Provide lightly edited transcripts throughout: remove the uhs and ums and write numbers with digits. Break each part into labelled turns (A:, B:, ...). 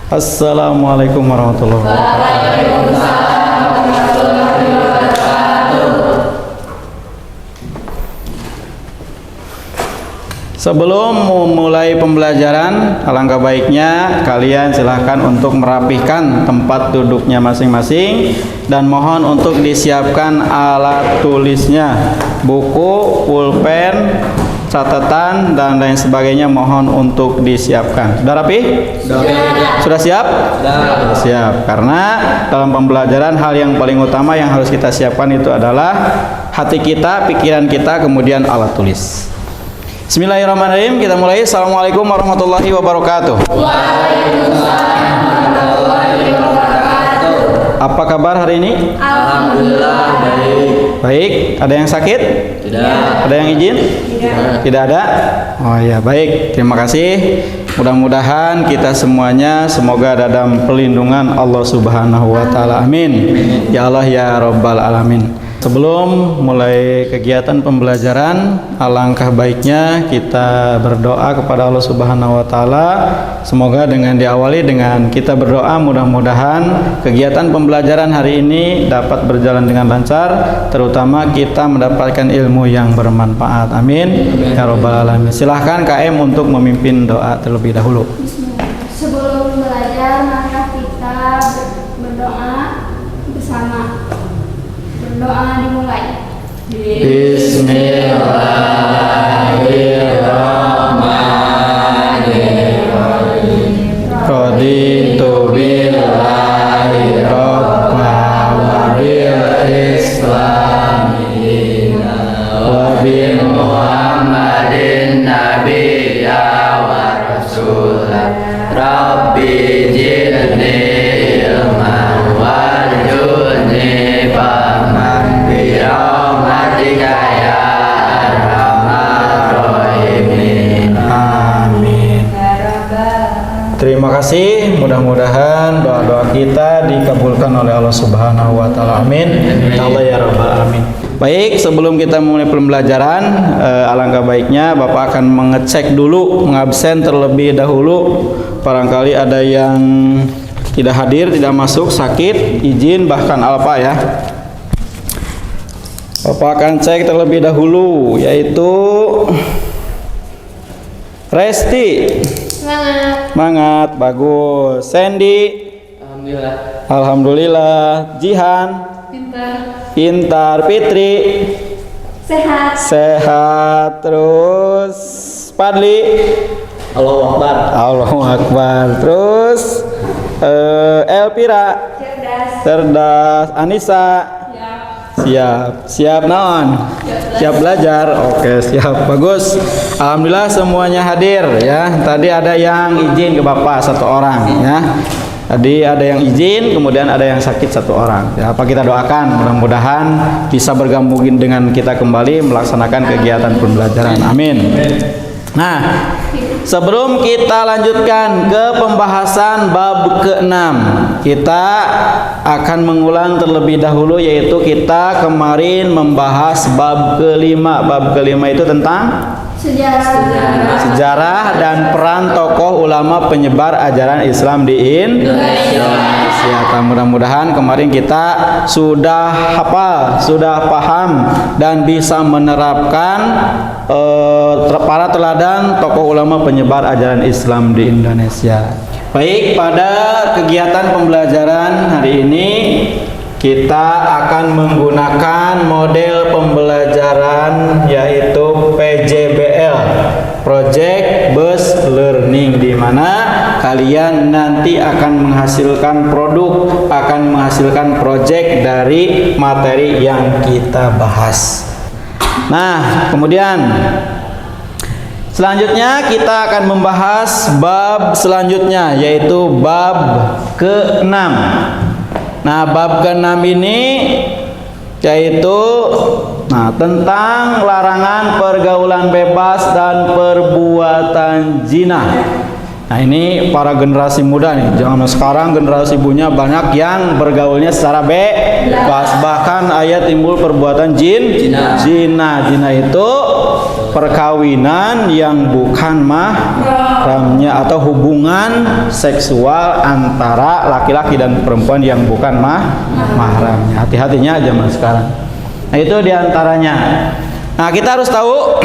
A: Assalamualaikum warahmatullahi wabarakatuh. Sebelum memulai pembelajaran, alangkah baiknya kalian silahkan untuk merapihkan tempat duduknya masing-masing dan mohon untuk disiapkan alat tulisnya, buku, pulpen, catatan dan lain sebagainya mohon untuk disiapkan. Sudah rapi? Sudah siap? Sudah siap. Karena dalam pembelajaran hal yang paling utama yang harus kita siapkan itu adalah hati kita, pikiran kita, kemudian alat tulis. Bismillahirrahmanirrahim. Kita mulai. Assalamualaikum warahmatullahi wabarakatuh.
B: Waalaikumsalam warahmatullahi wabarakatuh.
A: Apa kabar hari ini?
B: Alhamdulillah baik.
A: Baik. Ada yang sakit?
B: Tidak.
A: Ada yang izin?
B: Tidak.
A: Tidak ada? Oh ya, baik. Terima kasih. Mudah-mudahan kita semuanya semoga dalam perlindungan Allah Subhanahu wa taala. Amin. Ya Allah ya Rabbal alamin. Sebelum mulai kegiatan pembelajaran, alangkah baiknya kita berdoa kepada Allah Subhanahu wa taala. Semoga dengan diawali dengan kita berdoa, mudah-mudahan kegiatan pembelajaran hari ini dapat berjalan dengan lancar, terutama kita mendapatkan ilmu yang bermanfaat. Amin. Ya Rabbal alamin. Silahkan KM untuk memimpin doa terlebih dahulu.
C: Sebelum belajar maka kita berdoa bersama. Berdoa dimulai.
A: Bismillahirrahmanirrahim. Raditu billahi rabban wa bil islami wa bi
B: Muhammadin nabiyya wa rasulah. Rabbi zidni ilman warzuqni fahman bi rahmatika ya arhamar rahimin.
A: Amin. Terima kasih. Mudah-mudahan doa-doa kita dikabulkan oleh Allah Subhanahu wa taala. Amin. Allah ya rabbal alamin. Baik, sebelum kita mulai pembelajaran, alangkah baiknya Bapak akan mengecek dulu, mengabsen terlebih dahulu. Barangkali ada yang tidak hadir, tidak masuk, sakit, izin, bahkan apa ya. Bapak akan cek terlebih dahulu, yaitu Resti. Semangat, bagus. Sandy.
B: Alhamdulillah.
A: Alhamdulillah. Jihan. Pintar. Fitri. Sehat. Terus Padli.
B: Allahu Akbar.
A: Allahu Akbar. Terus Elvira. Cerdas. Anissa. Siap non. Siap belajar. Oke, siap. Bagus. Alhamdulillah semuanya hadir ya. Tadi ada yang izin ke Bapak satu orang ya. Tadi ada yang izin, kemudian ada yang sakit satu orang. Ya, apa kita doakan mudah-mudahan bisa bergabung dengan kita kembali melaksanakan kegiatan pembelajaran. Amin. Nah, sebelum kita lanjutkan ke pembahasan bab ke-6, kita akan mengulang terlebih dahulu, yaitu kita kemarin membahas bab ke-5. Bab ke-5 itu tentang sejarah dan peran tokoh ulama penyebar ajaran Islam di Indonesia. Mudah-mudahan kemarin kita sudah hafal, sudah paham dan bisa menerapkan para teladan tokoh ulama penyebar ajaran Islam di Indonesia. Baik, pada kegiatan pembelajaran hari ini kita akan menggunakan model pembelajaran yaitu PJBL, Project Based Learning, di mana kalian nanti akan menghasilkan produk, akan menghasilkan project dari materi yang kita bahas. Nah, kemudian selanjutnya kita akan membahas bab selanjutnya, yaitu bab ke-6. Nah, bab ke-6 ini yaitu tentang larangan pergaulan bebas dan perbuatan zina. Nah, ini para generasi muda nih, jangan sekarang generasi punya banyak yang bergaulnya secara bebas, bahkan ayat timbul perbuatan zina itu perkawinan yang bukan mahramnya atau hubungan seksual antara laki-laki dan perempuan yang bukan mahramnya. Hati-hatinya zaman sekarang. Nah, itu diantaranya. Nah, kita harus tahu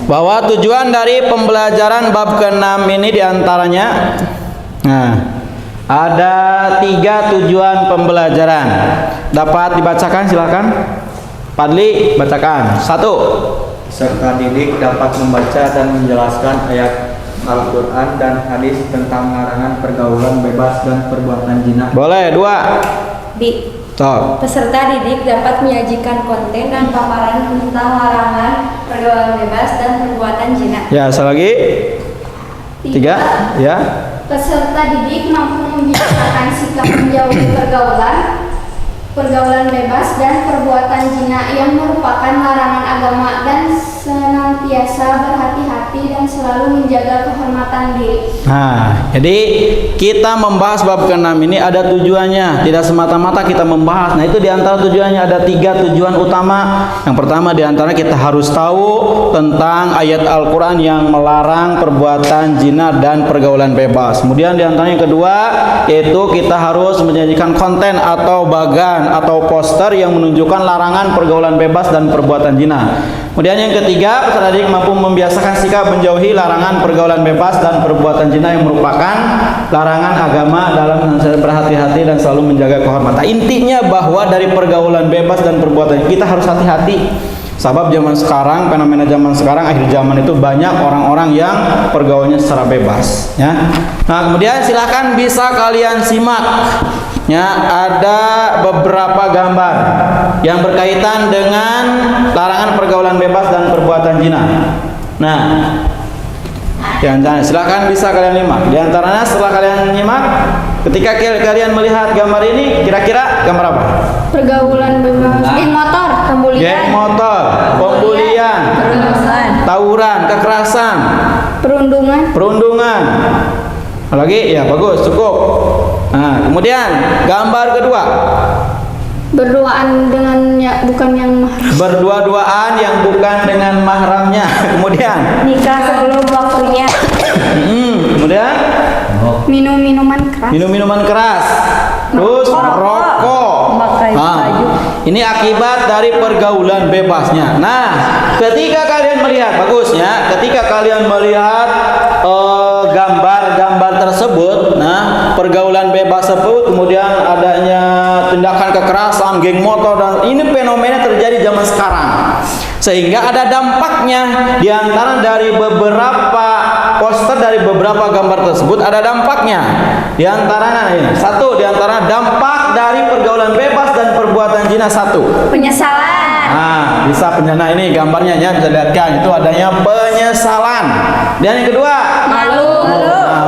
A: bahwa tujuan dari pembelajaran bab ke-6 ini diantaranya, nah, ada 3 tujuan pembelajaran. Dapat dibacakan, silakan. Padli, bacakan. 1.
B: Serta didik dapat membaca dan menjelaskan ayat Al-Quran dan hadis tentang larangan pergaulan bebas dan perbuatan zina.
A: Boleh. 2.
D: Di
A: Stop.
D: peserta didik dapat menyajikan konten dan paparan tentang larangan pergaulan bebas dan perbuatan zina.
A: Ya, sekali lagi. 3. Ya.
C: Peserta didik mampu membiasakan sikap menjauhi pergaulan bebas dan perbuatan zina yang merupakan larangan agama dan senantiasa berhati-hati dan selalu menjaga kehormatan diri.
A: Nah, jadi kita membahas bab ke-6 ini ada tujuannya, tidak semata-mata kita membahas. Nah, itu diantara tujuannya ada 3 tujuan utama. Yang pertama diantara kita harus tahu tentang ayat Al-Quran yang melarang perbuatan zina dan pergaulan bebas. Kemudian diantara yang kedua yaitu kita harus menyajikan konten atau bagan atau poster yang menunjukkan larangan pergaulan bebas dan perbuatan zina. Kemudian yang ketiga, peserta didik mampu membiasakan sikap menjauhi larangan pergaulan bebas dan perbuatan zina yang merupakan larangan agama dalam berhati-hati dan selalu menjaga kehormatan. Intinya bahwa dari pergaulan bebas dan perbuatan kita harus hati-hati. Sebab zaman sekarang, fenomena zaman sekarang, akhir zaman itu banyak orang-orang yang pergaulnya secara bebas, ya. Nah, kemudian silakan bisa kalian simak. Ya, ada beberapa gambar yang berkaitan dengan larangan pergaulan bebas dan perbuatan zina. Nah, silakan bisa kalian nyimak. Di antaranya setelah kalian nyimak, ketika kalian melihat gambar ini, kira-kira gambar apa?
C: Pergaulan bebas, geng motor,
A: Geng motor, pembulian, tawuran, kekerasan, perundungan. Lagi ya, bagus, cukup. Nah, kemudian gambar kedua,
C: berduaan dengan bukan yang mahram.
A: berdua-duaan yang bukan dengan mahramnya. Kemudian
D: Nikah sebelum waktunya.
A: kemudian
C: Minum-minuman keras.
A: terus merokok.
D: Memakai
A: Nah,
D: baju.
A: ini akibat dari pergaulan bebasnya. Nah, ketika kalian melihat, bagusnya ketika kalian melihat gambar-gambar tersebut, nah, pergaulan bebas tersebut, kemudian adanya tindakan kekerasan, geng motor, dan ini fenomena terjadi zaman sekarang. Sehingga ada dampaknya di antara dari beberapa poster dari beberapa gambar tersebut ada dampaknya. Di antaranya ini, satu di antara dampak dari pergaulan bebas dan perbuatan zina, satu.
D: Penyesalan.
A: Nah, bisa penjana ini gambarnya ya, bisa lihatkan itu adanya penyesalan. Dan yang kedua,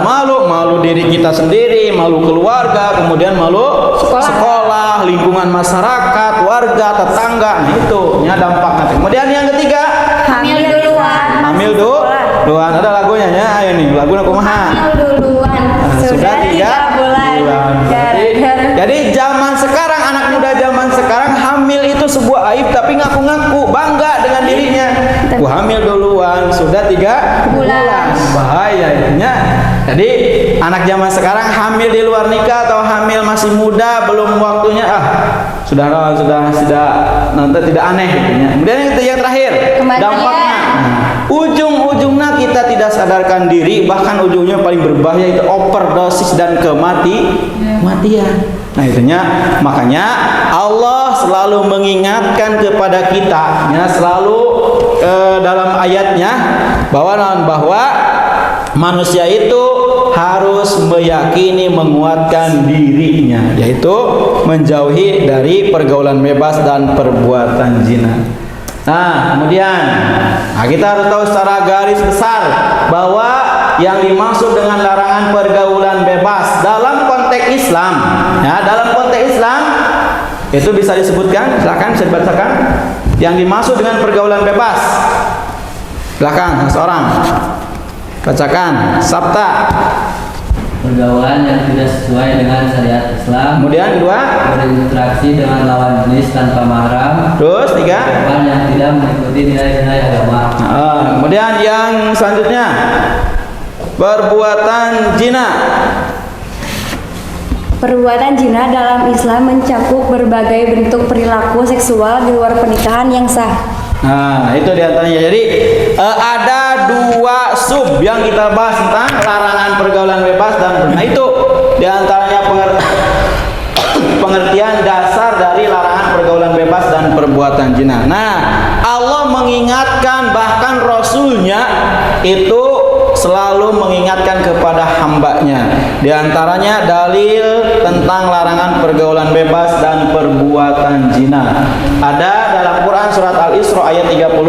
A: malu diri kita sendiri, malu keluarga, kemudian malu sekolah, lingkungan masyarakat, warga, tetangga. Nah, itu ya dampaknya. Kemudian yang ketiga,
D: Hamil duluan.
A: ada lagunya ya, ayo nih lagunya kumaha. Sudah 3 bulan. Jadi zaman sekarang, anak muda zaman sekarang hamil itu sebuah aib, tapi ngaku-ngaku bangga dengan dirinya. Hamil duluan, sudah 3 bulan. Bahaya itunya. Jadi anak zaman sekarang hamil di luar nikah atau hamil masih muda belum waktunya, sudah nanti tidak aneh gitunya. Kemudian yang terakhir, dampaknya. Ujung-ujungnya kita tidak sadarkan diri, bahkan ujungnya paling berbahaya itu overdosis dan kematian. Nah, itunya makanya Allah selalu mengingatkan kepada kita, ya, selalu dalam ayatnya bahwa manusia itu harus meyakini, menguatkan dirinya, yaitu menjauhi dari pergaulan bebas dan perbuatan zina. Nah, kemudian kita harus tahu secara garis besar bahwa yang dimaksud dengan larangan pergaulan bebas dalam konteks Islam, ya, dalam konteks Islam itu bisa disebutkan, silakan bisa dibacakan yang dimaksud dengan pergaulan bebas. Silakan seorang bacakan. Sabta.
E: pergaulan yang tidak sesuai dengan syariat Islam,
A: Kemudian kedua,
E: berinteraksi dengan lawan jenis tanpa mahram,
A: terus tiga.
E: perbuatan yang tidak mengikuti nilai-nilai agama.
A: Kemudian yang selanjutnya, perbuatan zina.
D: Perbuatan zina dalam Islam mencakup berbagai bentuk perilaku seksual di luar pernikahan yang sah.
A: Nah, itu diantaranya. Jadi ada dua sub yang kita bahas tentang larangan pergaulan bebas dan itu diantaranya pengertian dasar dari larangan pergaulan bebas dan perbuatan zina. Nah, Allah mengingatkan, bahkan Rasulnya itu selalu mengingatkan kepada hambanya. Di antaranya dalil tentang larangan pergaulan bebas dan perbuatan zina. Ada dalam Quran surat Al-Isra ayat 32.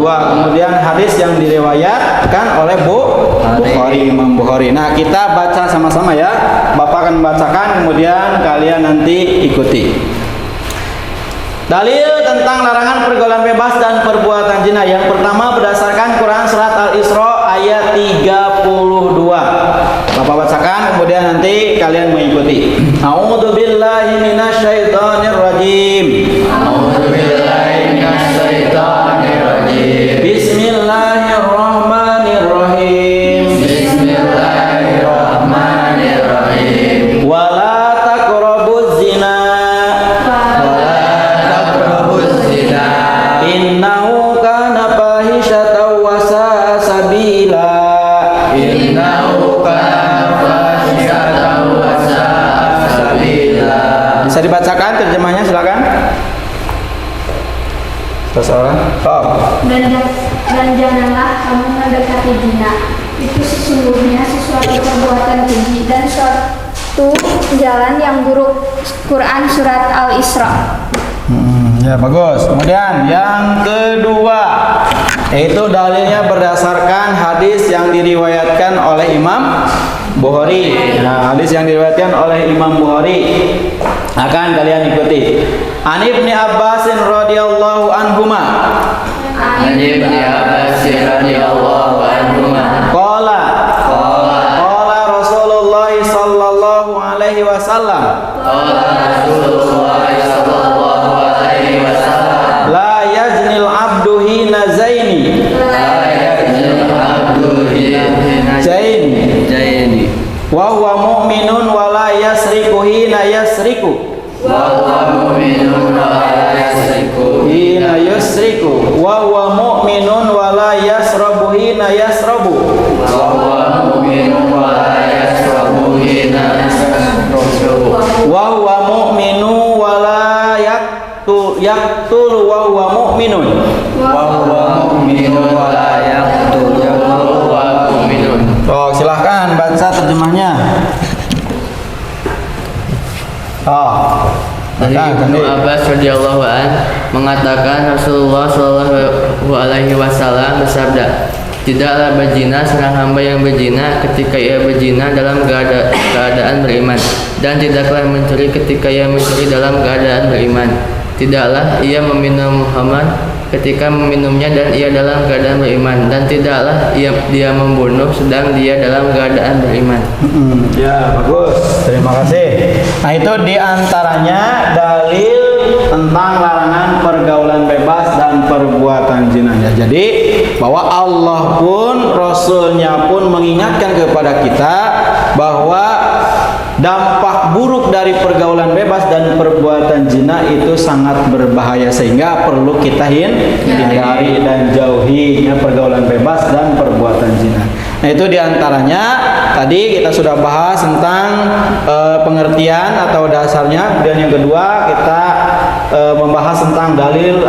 A: Kemudian hadis yang diriwayatkan oleh Bukhari, Imam Bukhari. Nah, kita baca sama-sama ya. Bapak akan membacakan, kemudian kalian nanti ikuti. Dalil tentang larangan pergaulan bebas dan perbuatan zina. Yang pertama berdasarkan Quran surat Al-Isra ayat 32. Bapak bacakan, kemudian nanti kalian mengikuti. A'udzubillahi minasyaitonir rajim. Bismillahirrahmanirrahim. Wala taqrabuz zina. Innahu kana fahishatan wa sa'a sabila. Bisa dibacakan terjemahnya, silakan. Seseorang.
C: Dan janganlah kamu mendekati zina. Itu sesungguhnya sesuatu perbuatan keji dan suatu jalan yang buruk. Quran surat Al-Isra.
A: Ya, bagus. Kemudian yang kedua, yaitu dalilnya berdasarkan hadis yang diriwayatkan oleh Imam Bukhari. Nah, hadis yang diriwayatkan oleh Imam Bukhari akan kalian ikuti. An Ibnu Abbas radhiyallahu anhuma. Qala Rasulullah sallallahu alaihi wasallam. La yaznil abdu hina zaini. Zaini. Wa huwa mu'minun wa la yasriku hina yasriku. Hina yusriku. Wa huwa mu'minun wa la yasrabu hina yasrabu. Wa huwa mu'minu wa la yaqtul wa huwa mu'minun. Oh, silahkan baca terjemahnya.
E: Dari Ibnu Abbas radhiyallahu an mengatakan Rasulullah Shallallahu alaihi wasallam bersabda, tidaklah berzina seorang hamba yang berzina ketika ia berzina dalam keadaan beriman, dan tidaklah mencuri ketika ia mencuri dalam keadaan beriman. Tidaklah ia meminum khamar ketika meminumnya dan ia dalam keadaan beriman, dan tidaklah dia membunuh sedang dia dalam keadaan beriman.
A: Ya, bagus. Terima kasih. Nah, itu diantaranya dalil tentang larangan pergaulan bebas dan perbuatan zina. Jadi bahwa Allah pun, Rasulnya pun mengingatkan kepada kita bahwa dampak buruk dari pergaulan bebas dan perbuatan zina itu sangat berbahaya, sehingga perlu kita hindari dan jauhi pergaulan bebas dan perbuatan zina. Nah, itu diantaranya tadi kita sudah bahas tentang pengertian atau dasarnya. Dan yang kedua kita membahas tentang dalil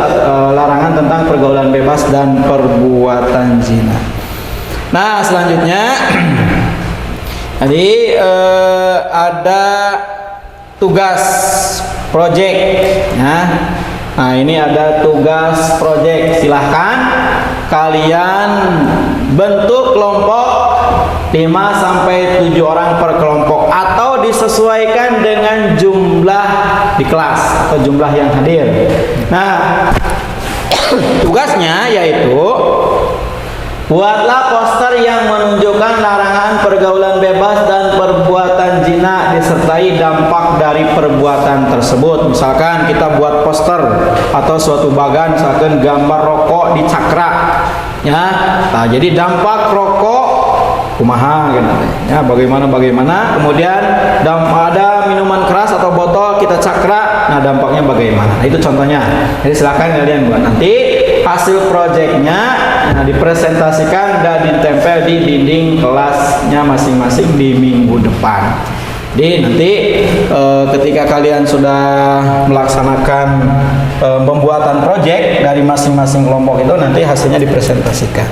A: larangan tentang pergaulan bebas dan perbuatan zina. Nah, selanjutnya tadi ada tugas project ya. Nah, ini ada tugas project. Silahkan kalian bentuk kelompok 5 sampai 7 orang per kelompok, atau disesuaikan dengan jumlah di kelas atau jumlah yang hadir. Nah, tugasnya yaitu buatlah poster yang menunjukkan larangan pergaulan bebas dan perbuatan disertai dampak dari perbuatan tersebut. Misalkan kita buat poster atau suatu bagan, misalkan gambar rokok di cakra, ya. Nah, jadi dampak rokok kumaha gitu. Ya, bagaimana kemudian ada minuman keras atau botol kita cakra, nah dampaknya bagaimana. Nah, itu contohnya. Jadi silakan kalian buat nanti hasil proyeknya, nah, dipresentasikan dan ditempel di dinding kelasnya masing-masing di minggu depan. Jadi nanti ketika kalian sudah melaksanakan pembuatan proyek dari masing-masing kelompok itu, nanti hasilnya dipresentasikan.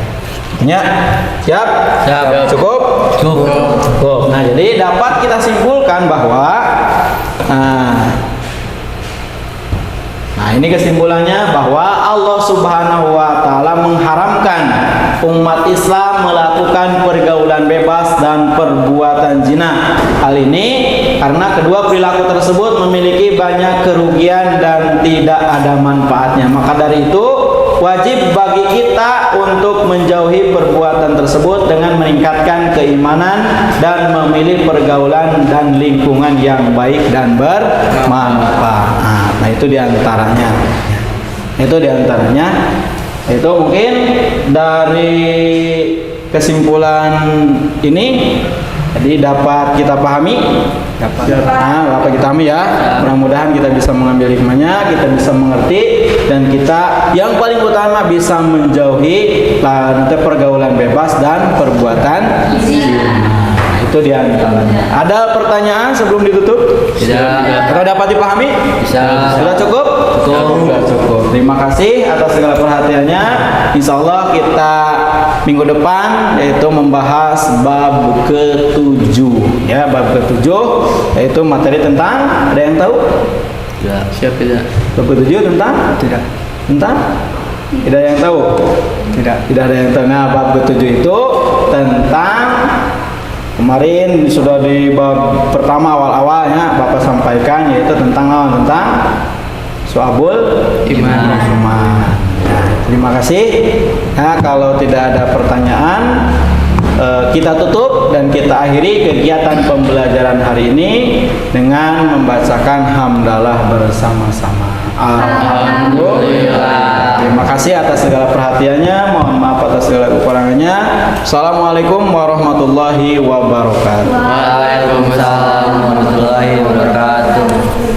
A: Ya, siap?
E: Siap.
A: Cukup? Cukup. Nah, jadi dapat kita simpulkan bahwa nah, ini kesimpulannya bahwa Allah Subhanahu wa taala mengharamkan umat Islam melakukan pergaulan bebas dan perbuatan zina. Hal ini karena kedua perilaku tersebut memiliki banyak kerugian dan tidak ada manfaatnya. Maka dari itu wajib bagi kita untuk menjauhi perbuatan tersebut dengan meningkatkan keimanan dan memilih pergaulan dan lingkungan yang baik dan bermanfaat. Nah, itu diantaranya. Itu mungkin dari kesimpulan ini, jadi dapat kita pahami. Dapat kita pahami ya. Mudah-mudahan kita bisa mengambil hikmahnya, kita bisa mengerti, dan kita yang paling utama bisa menjauhi nanti pergaulan bebas dan perbuatan zina. Itu diantaranya. Ada pertanyaan sebelum ditutup?
E: Tidak.
A: Sudah dapat dipahami?
E: Bisa.
A: Sudah cukup? Sudah cukup. Terima kasih atas segala perhatiannya. Insya Allah kita minggu depan yaitu membahas bab ke-7. Ya, bab ke-7 yaitu materi tentang, ada yang tahu?
E: Tidak. Siap tidak?
A: Bab ke-7 tentang?
B: Tidak.
A: Tentang? Tidak ada yang tahu? Tidak ada yang tahu. Nah, bab ke-7 itu tentang, kemarin sudah di bab pertama awal-awalnya Bapak sampaikan, yaitu tentang Syu'abul Iman. Nah, terima kasih. Nah, kalau tidak ada pertanyaan, kita tutup dan kita akhiri kegiatan pembelajaran hari ini dengan membacakan hamdalah bersama-sama. Alhamdulillah. Terima kasih atas segala perhatiannya. Mohon maaf atas segala kekurangannya. Assalamualaikum warahmatullahi wabarakatuh.
E: Waalaikumsalam warahmatullahi wabarakatuh.